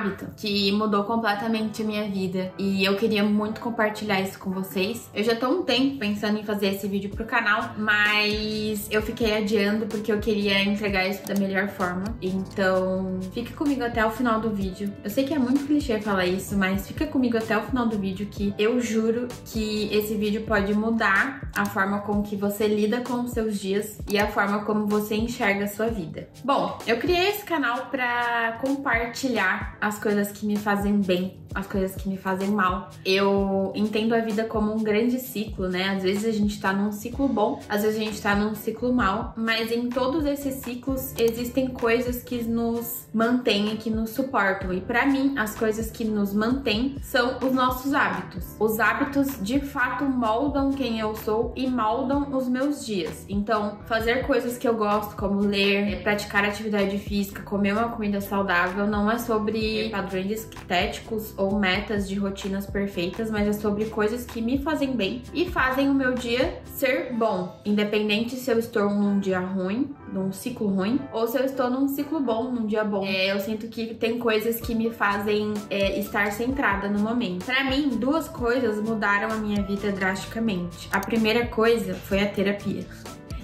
hábito que mudou completamente a minha vida e eu queria muito compartilhar isso com vocês. Eu já tô há um tempo pensando em fazer esse vídeo pro canal, mas eu fiquei adiando porque eu queria entregar isso da melhor forma. Então, fica comigo até o final do vídeo. Eu sei que é muito clichê falar isso, mas fica comigo até o final do vídeo que eu juro que esse vídeo pode mudar a forma com que você lida com os seus dias e a forma como você enxerga a sua vida. Bom, eu criei esse canal pra compartilhar as coisas que me fazem bem, as coisas que me fazem mal. Eu entendo a vida como um grande ciclo, né? Às vezes a gente tá num ciclo bom, às vezes a gente tá num ciclo mal, mas em todos esses ciclos existem coisas que nos mantêm e que nos suportam. E pra mim, as coisas que nos mantêm são os nossos hábitos. Os hábitos, de fato, moldam quem eu sou e moldam os meus dias. Então, fazer coisas que eu gosto, como ler, praticar atividade física, comer uma comida saudável, não é sobre padrões estéticos ou metas de rotinas perfeitas, mas é sobre coisas que me fazem bem e fazem o meu dia ser bom, independente se eu estou num dia ruim, num ciclo ruim, ou se eu estou num ciclo bom, num dia bom. Eu sinto que tem coisas que me fazem estar centrada no momento. Pra mim, duas coisas mudaram a minha vida drasticamente. A primeira coisa foi a terapia.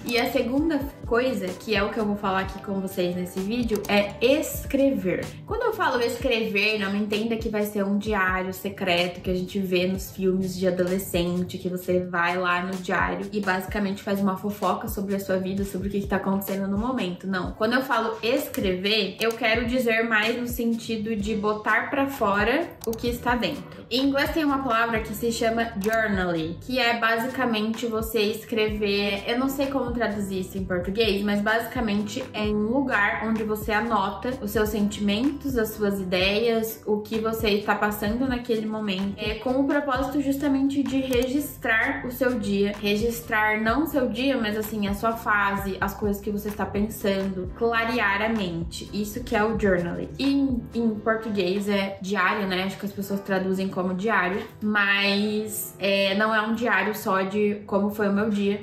E a segunda coisa, que é o que eu vou falar aqui com vocês nesse vídeo, é escrever. Quando eu falo escrever, não me entenda que vai ser um diário secreto que a gente vê nos filmes de adolescente, que você vai lá no diário e basicamente faz uma fofoca sobre a sua vida, sobre o que tá acontecendo no momento. Não. Quando eu falo escrever, eu quero dizer mais no sentido de botar pra fora o que está dentro. Em inglês tem uma palavra que se chama journaling, que é basicamente você escrever, eu não sei como traduzir isso em português, mas basicamente é um lugar onde você anota os seus sentimentos, as suas ideias, o que você está passando naquele momento, com o propósito justamente de registrar o seu dia, registrar não o seu dia, mas assim, a sua fase, as coisas que você está pensando, clarear a mente. Isso que é o journaling. E em português é diário, né? Acho que as pessoas traduzem como diário, mas não é um diário só de como foi o meu dia,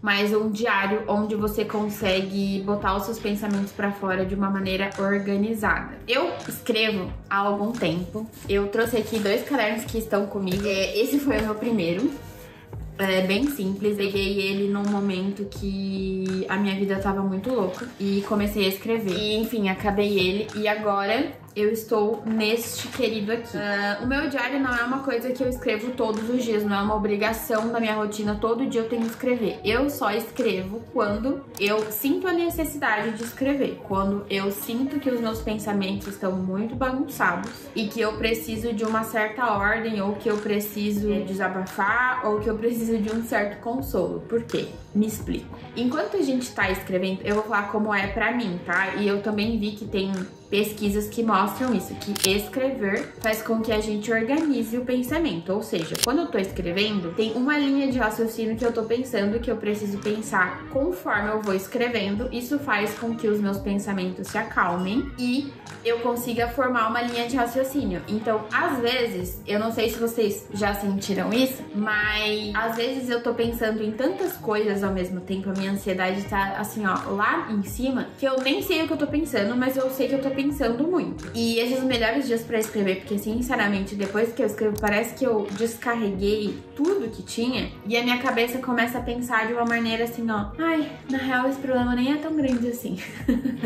mas um diário onde você consegue botar os seus pensamentos pra fora de uma maneira organizada. Eu escrevo há algum tempo. Eu trouxe aqui 2 cadernos que estão comigo. Esse foi o meu primeiro. É bem simples, peguei ele num momento que a minha vida tava muito louca e comecei a escrever. E enfim, acabei ele e agora eu estou neste querido aqui. O meu diário não é uma coisa que eu escrevo todos os dias, não é uma obrigação da minha rotina, todo dia eu tenho que escrever. Eu só escrevo quando eu sinto a necessidade de escrever, quando eu sinto que os meus pensamentos estão muito bagunçados e que eu preciso de uma certa ordem, ou que eu preciso desabafar, ou que eu preciso de um certo consolo. Por quê? Me explico. Enquanto a gente tá escrevendo, eu vou falar como é pra mim, tá? E eu também vi que tem pesquisas que mostram isso, que escrever faz com que a gente organize o pensamento. Ou seja, quando eu tô escrevendo, tem uma linha de raciocínio que eu tô pensando, que eu preciso pensar conforme eu vou escrevendo. Isso faz com que os meus pensamentos se acalmem e eu consiga formar uma linha de raciocínio. Então, às vezes, eu não sei se vocês já sentiram isso, mas às vezes eu tô pensando em tantas coisas ao mesmo tempo, a minha ansiedade tá assim, ó, lá em cima, que eu nem sei o que eu tô pensando, mas eu sei que eu tô pensando muito. E esses são os melhores dias pra escrever, porque sinceramente, depois que eu escrevo, parece que eu descarreguei tudo que tinha e a minha cabeça começa a pensar de uma maneira assim, ó, ai, na real esse problema nem é tão grande assim.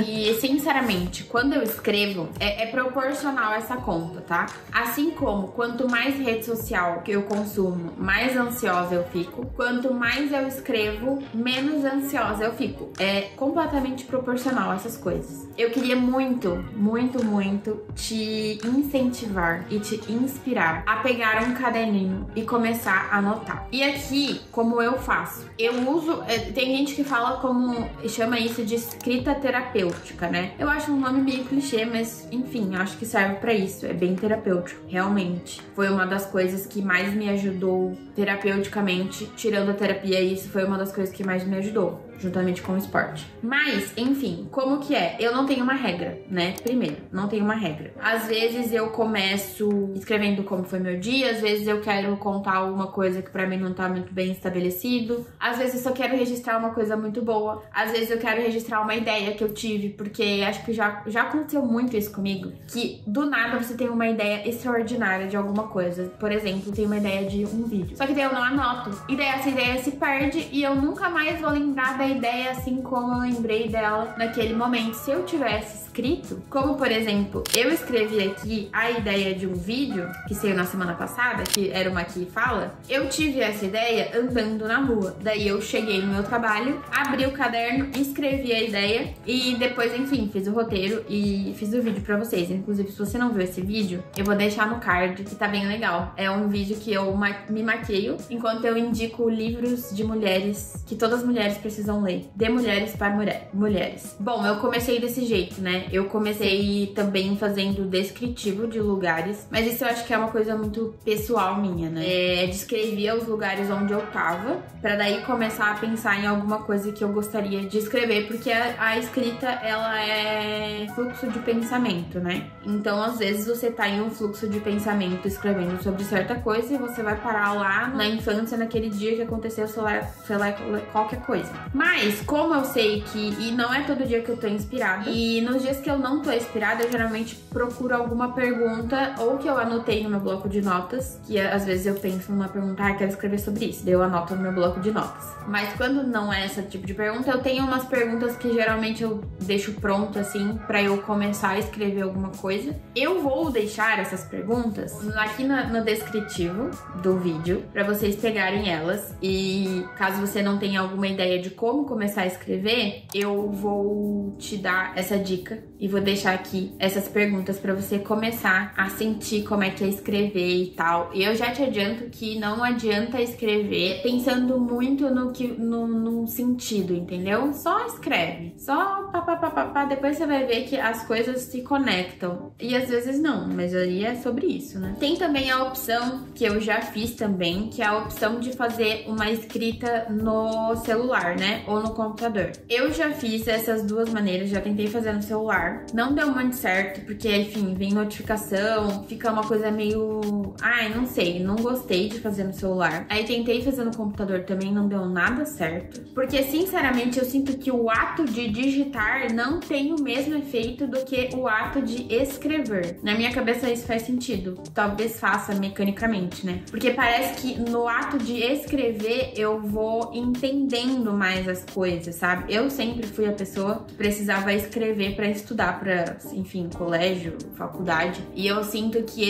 E sinceramente, quando eu escrevo, é proporcional essa conta, tá? Assim como quanto mais rede social que eu consumo, mais ansiosa eu fico. Quanto mais eu escrevo, menos ansiosa eu fico. É completamente proporcional essas coisas. Eu queria muito, muito, muito te incentivar e te inspirar a pegar um caderninho e começar a anotar. E aqui, como eu faço? Eu uso... tem gente que fala como... chama isso de escrita terapêutica, né? Eu acho um nome meio clichê, mas enfim, acho que serve pra isso. É bem terapêutico, realmente. Foi uma das coisas que mais me ajudou terapeuticamente. Tirando a terapia, isso foi uma das coisas que mais me ajudou. juntamente com o esporte. Mas, enfim, como que é? Eu não tenho uma regra, né? Primeiro, não tenho uma regra. Às vezes eu começo escrevendo como foi meu dia, às vezes eu quero contar alguma coisa que pra mim não tá muito bem estabelecido, às vezes eu só quero registrar uma coisa muito boa, às vezes eu quero registrar uma ideia que eu tive, porque acho que já aconteceu muito isso comigo, que do nada você tem uma ideia extraordinária de alguma coisa. Por exemplo, tem uma ideia de um vídeo, só que daí eu não anoto, e daí essa ideia se perde e eu nunca mais vou lembrar da ideia assim como eu lembrei dela naquele momento. Se eu tivesse escrito, como por exemplo, eu escrevi aqui a ideia de um vídeo que saiu na semana passada, que era uma Aqui Fala, eu tive essa ideia andando na rua. Daí eu cheguei no meu trabalho, abri o caderno, escrevi a ideia e depois, enfim, fiz o roteiro e fiz o vídeo pra vocês. Inclusive, se você não viu esse vídeo, eu vou deixar no card, que tá bem legal. É um vídeo que eu me maqueio enquanto eu indico livros de mulheres que todas as mulheres precisam ler. De mulheres para mulheres. Bom, eu comecei desse jeito, né? Eu comecei também fazendo descritivo de lugares, mas isso eu acho que é uma coisa muito pessoal minha, né? Descrevia os lugares onde eu tava, pra daí começar a pensar em alguma coisa que eu gostaria de escrever, porque a escrita, ela é fluxo de pensamento, né? Então, às vezes, você tá em um fluxo de pensamento escrevendo sobre certa coisa e você vai parar lá na infância, naquele dia que aconteceu, sei lá, qualquer coisa. Mas, como eu sei e não é todo dia que eu tô inspirada, e nos dias que eu não tô inspirada, eu geralmente procuro alguma pergunta ou que eu anotei no meu bloco de notas, que às vezes eu penso numa pergunta, quero escrever sobre isso, daí eu anoto no meu bloco de notas. Mas quando não é esse tipo de pergunta, eu tenho umas perguntas que geralmente eu deixo pronto, assim, pra eu começar a escrever alguma coisa. Eu vou deixar essas perguntas aqui no descritivo do vídeo, pra vocês pegarem elas, e caso você não tenha alguma ideia de como começar a escrever, eu vou te dar essa dica e vou deixar aqui essas perguntas pra você começar a sentir como é que é escrever e tal. E eu já te adianto que não adianta escrever pensando muito no sentido, entendeu? Só escreve, só pá, depois você vai ver que as coisas se conectam. E às vezes não, mas aí é sobre isso, né? Tem também a opção que eu já fiz também, que é a opção de fazer uma escrita no celular, né? Ou no computador. Eu já fiz essas duas maneiras, já tentei fazer no celular. Não deu muito certo, porque, enfim, vem notificação, fica uma coisa meio... Ai, não sei, não gostei de fazer no celular. Aí tentei fazer no computador também, não deu nada certo. Porque, sinceramente, eu sinto que o ato de digitar não tem o mesmo efeito do que o ato de escrever. Na minha cabeça isso faz sentido. Talvez faça mecanicamente, né? Porque parece que no ato de escrever eu vou entendendo mais as coisas, sabe? Eu sempre fui a pessoa que precisava escrever pra estudar, pra, enfim, colégio, faculdade. E eu sinto que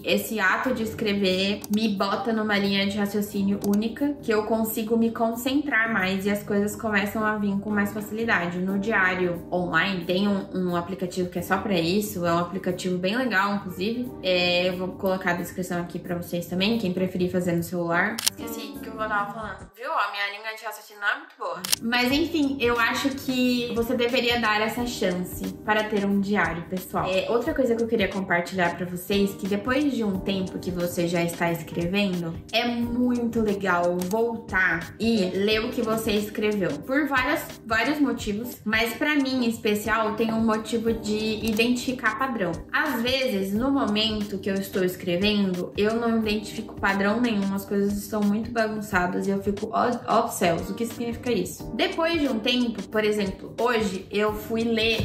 esse ato de escrever me bota numa linha de raciocínio única, que eu consigo me concentrar mais e as coisas começam a vir com mais facilidade. No diário online tem um aplicativo que é só pra isso, é um aplicativo bem legal, inclusive. Eu vou colocar a descrição aqui pra vocês também, quem preferir fazer no celular. Esqueci o que eu tava falando, viu? A minha linha de raciocínio não é muito boa. Mas enfim, eu acho que você deveria dar essa chance para ter um diário, pessoal. Outra coisa que eu queria compartilhar pra vocês, que depois de um tempo que você já está escrevendo, é muito legal voltar e ler o que você escreveu. Por vários motivos, mas pra mim, em especial, tem um motivo de identificar padrão. Às vezes, no momento que eu estou escrevendo, eu não identifico padrão nenhum, as coisas estão muito bagunçadas e eu fico, ó céus, o que significa isso? Depois de um tempo, por exemplo, hoje eu fui ler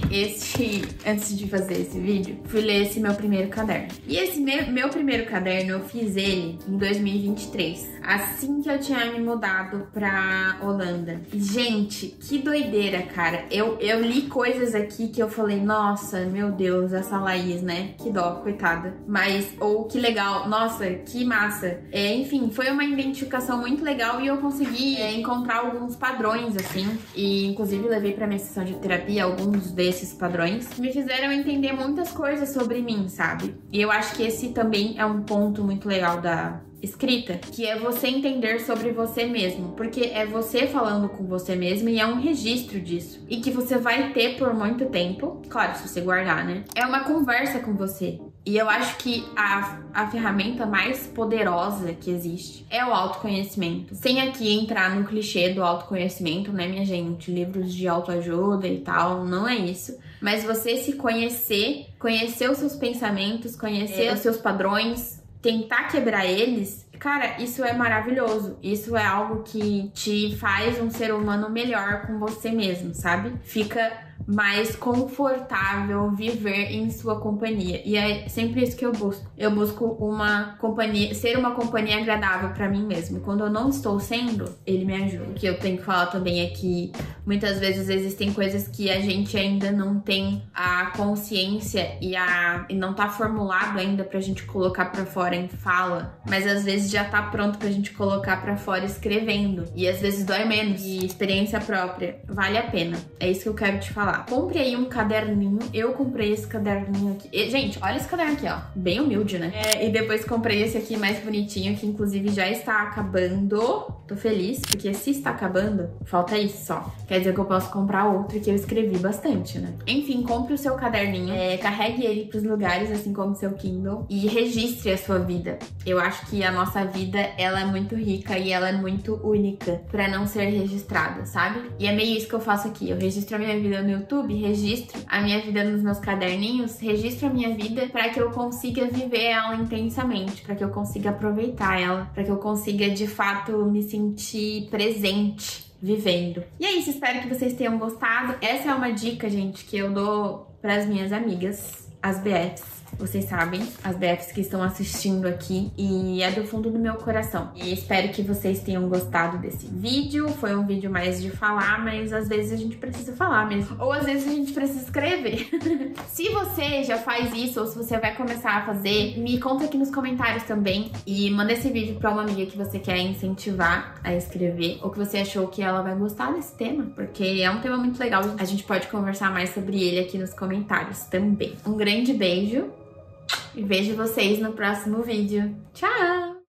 antes de fazer esse vídeo, fui ler esse meu primeiro caderno. E esse meu primeiro caderno, eu fiz ele em 2023, assim que eu tinha me mudado pra Holanda. Gente, que doideira, cara. Eu li coisas aqui que eu falei, nossa, meu Deus, essa Laís, né? Que dó, coitada. Mas, ou que legal, nossa, que massa. Enfim, foi uma identificação muito legal e eu consegui encontrar alguns padrões, assim. E, inclusive, levei pra minha sessão de terapia alguns desses padrões. Me fizeram entender muitas coisas sobre mim, sabe? E eu acho que esse também é um ponto muito legal da escrita, que é você entender sobre você mesmo, porque é você falando com você mesmo e é um registro disso, e que você vai ter por muito tempo, claro, se você guardar, né? É uma conversa com você. E eu acho que a ferramenta mais poderosa que existe é o autoconhecimento. Sem aqui entrar no clichê do autoconhecimento, né, minha gente? Livros de autoajuda e tal, não é isso. Mas você se conhecer, conhecer os seus pensamentos, conhecer os seus padrões, tentar quebrar eles, cara, isso é maravilhoso. Isso é algo que te faz um ser humano melhor com você mesmo, sabe? Fica mais confortável viver em sua companhia. E é sempre isso que eu busco. Eu busco uma companhia, ser uma companhia agradável pra mim mesmo. E quando eu não estou sendo, ele me ajuda. O que eu tenho que falar também é que muitas vezes existem coisas que a gente ainda não tem a consciência e não tá formulado ainda pra gente colocar pra fora em fala, mas às vezes já tá pronto pra gente colocar pra fora escrevendo. E às vezes dói menos. E experiência própria vale a pena. É isso que eu quero te falar. Compre aí um caderninho. Eu comprei esse caderninho aqui. E, gente, olha esse caderno aqui, ó. Bem humilde, né? E depois comprei esse aqui mais bonitinho, que inclusive já está acabando. Tô feliz, porque se está acabando, falta isso só. Quer dizer que eu posso comprar outro, que eu escrevi bastante, né? Enfim, compre o seu caderninho. Carregue ele pros lugares, assim como o seu Kindle. E registre a sua vida. Eu acho que a nossa vida, ela é muito rica e ela é muito única pra não ser registrada, sabe? E é meio isso que eu faço aqui. Eu registro a minha vida no YouTube, registro a minha vida nos meus caderninhos, registro a minha vida para que eu consiga viver ela intensamente, para que eu consiga aproveitar ela, para que eu consiga de fato me sentir presente vivendo. E é isso, espero que vocês tenham gostado. Essa é uma dica, gente, que eu dou para as minhas amigas, as BFs. Vocês sabem, as BFs que estão assistindo aqui, e é do fundo do meu coração. E espero que vocês tenham gostado desse vídeo. Foi um vídeo mais de falar, mas às vezes a gente precisa falar mesmo. Ou às vezes a gente precisa escrever. Se você já faz isso, ou se você vai começar a fazer, me conta aqui nos comentários também. E manda esse vídeo pra uma amiga que você quer incentivar a escrever, ou que você achou que ela vai gostar desse tema, porque é um tema muito legal. A gente pode conversar mais sobre ele aqui nos comentários também. Um grande beijo. E vejo vocês no próximo vídeo. Tchau!